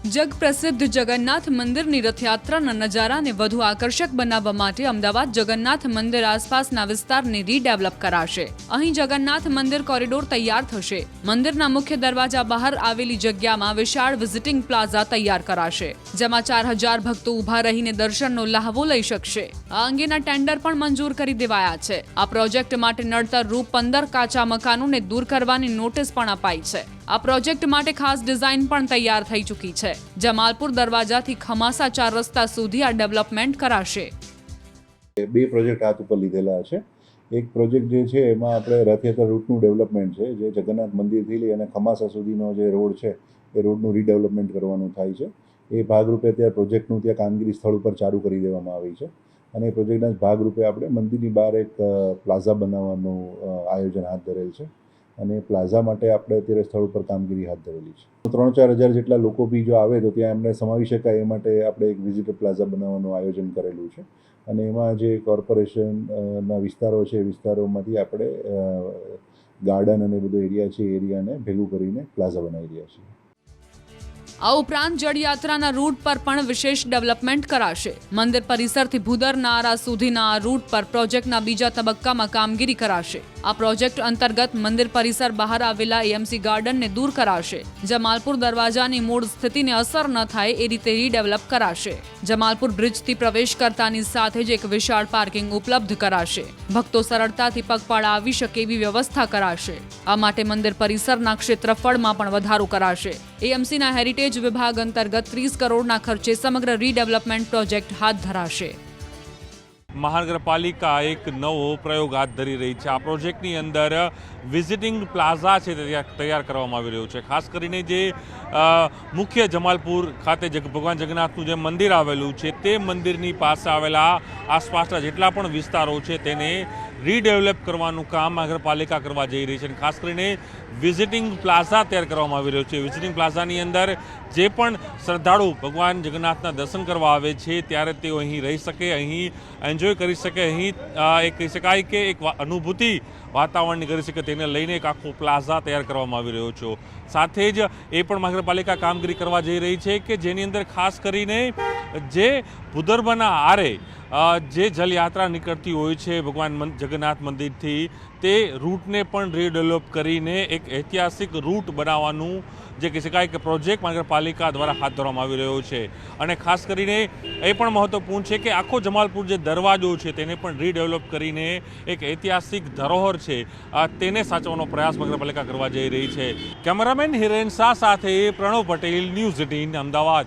જગ પ્રસિદ્ધ જગન્નાથ મંદિરની રથયાત્રાના નજારાને વધુ આકર્ષક બનાવવા માટે અમદાવાદ જગન્નાથ મંદિર આસપાસના વિસ્તારને રીડેવલપ કરાશે। અહીં જગન્નાથ મંદિર કોરિડોર તૈયાર થશે। મંદિરના મુખ્ય દરવાજા બહાર આવેલી જગ્યામાં વિશાળ વિઝિટિંગ પ્લાઝા તૈયાર કરાશે, જેમાં 4000 ભક્તો ઊભા રહીને દર્શનનો લહાવો લઈ શકશે। આ અંગેના ટેન્ડર પણ મંજૂર કરી દેવાયા છે। આ પ્રોજેક્ટ માટે નડતર રૂપ 15 કાચા મકાનોને દૂર કરવાની નોટિસ પણ અપાઈ છે। આ પ્રોજેક્ટ માટે ખાસ ડિઝાઇન પણ તૈયાર થઈ ચૂકી છે। જમાલપુર દરવાજાથી ખમાસા 4 રસ્તા સુધી આ ડેવલપમેન્ટ કરાશે। બે પ્રોજેક્ટ હાથ ઉપર લીધેલા છે। એક પ્રોજેક્ટ જે છે એમાં આપણે રથયાત્રા રૂટનું ડેવલપમેન્ટ છે, જે જગન્નાથ મંદિરથી લઈ અને ખમાસા સુધીનો જે રોડ છે એ રોડનું રીડેવલપમેન્ટ કરવાનું થાય છે। એ ભાગરૂપે ત્યાં પ્રોજેક્ટનું ત્યાં કામગીરી સ્થળ ઉપર ચાલુ કરી દેવામાં આવી છે અને એ પ્રોજેક્ટના ભાગરૂપે આપણે મંદિરની બહાર એક પ્લાઝા બનાવવાનું આયોજન હાથ ધરેલ છે અને પ્લાઝા માટે આપણે અત્યારે સ્થળ ઉપર કામગીરી હાથ ધરેલી છે। 3-4 હજાર જેટલા લોકો બી જો આવે તો ત્યાં એમને સમાવી શકાય એ માટે આપણે એક વિઝિટર પ્લાઝા બનાવવાનું આયોજન કરેલું છે અને એમાં જે કોર્પોરેશનના વિસ્તારો છે એ વિસ્તારોમાંથી આપણે ગાર્ડન અને બધો એરિયા છે એ એરિયાને ભેગું કરીને પ્લાઝા બનાવી રહ્યા છીએ। આ ઉપરાંત જળયાત્રાના રૂટ પર પણ વિશેષ ડેવલપમેન્ટ કરાશે। મંદિર પરિસરથી ભૂદર નારા સુધીના આ રૂટ પર પ્રોજેક્ટના બીજા તબક્કામાં કામગીરી કરાશે। આ પ્રોજેક્ટ અંતર્ગત મંદિર પરિસર બહાર આવેલા એએમસી ગાર્ડનને દૂર કરાશે। જમાલપુર દરવાજાની મૂળ સ્થિતિને અસર ન થાય એ રીતે રીડેવલપ કરાશે। જમાલપુર બ્રિજથી પ્રવેશ કરતાની સાથે જ એક વિશાળ પાર્કિંગ ઉપલબ્ધ કરાશે। ભક્તો સરળતાથી પગપાળા આવી શકે એવી વ્યવસ્થા કરાશે। આ માટે મંદિર પરિસરના ક્ષેત્રફળમાં પણ વધારો કરાશે। એએમસીના હેરિટેજ વિભાગ અંતર્ગત 30 કરોડના ખર્ચે સમગ્ર રીડેવલપમેન્ટ પ્રોજેક્ટ હાથ ધરાશે। મહાનગરપાલિકા એક નવો પ્રયોગ હાથ ધરી રહી છે। આ પ્રોજેક્ટની અંદર વિઝિટિંગ પ્લાઝા છે તે તૈયાર કરવામાં આવી રહ્યું છે। ખાસ કરીને જે મુખ્ય જમાલપુર ખાતે ભગવાન જગન્નાથનું જે મંદિર આવેલું છે તે મંદિરની પાસે આવેલા આસપાસના જેટલા પણ વિસ્તારો છે તેને રીડેવલપ કરવાનું કામ મહાનગરપાલિકા કરવા જઈ રહી છે અને ખાસ કરીને વિઝિટિંગ પ્લાઝા તૈયાર કરવામાં આવી રહ્યો છે। વિઝિટિંગ પ્લાઝાની અંદર જે પણ શ્રદ્ધાળુ ભગવાન જગન્નાથના દર્શન કરવા આવે છે ત્યારે તેઓ અહીં રહી શકે, અહીં એન્જોય કરી શકે, અહીં એક કહી શકાય કે એક અનુભૂતિ વાતાવરણની કરી શકે, તેને લઈને એક આખો પ્લાઝા તૈયાર કરવામાં આવી રહ્યો છે। સાથે જ એ પણ મહાનગરપાલિકા કામગીરી કરવા જઈ રહી છે કે જેની અંદર ખાસ કરીને જે ભૂદરબના આરે જે જલયાત્રા નીકળતી હોય છે ભગવાન જગન્નાથ મંદિરથી તે રૂટને પણ રીડેવલપ કરીને એક ઐતિહાસિક રૂટ બનાવવાનું જે કહી શકાય કે પ્રોજેક્ટ મહાનગરપાલિકા દ્વારા હાથ ધરવામાં આવી રહ્યો છે। અને ખાસ કરીને એ પણ મહત્વપૂર્ણ છે કે આખો જમાલપુર જે દરવાજો છે તેને પણ રીડેવલપ કરીને એક ઐતિહાસિક ધરોહર છે તેને સાચવવાનો પ્રયાસ મહાનગરપાલિકા કરવા જઈ રહી છે। કેમેરામેન હિરેન શાહ સાથે પ્રણવ પટેલ, ન્યૂઝ 18 અમદાવાદ।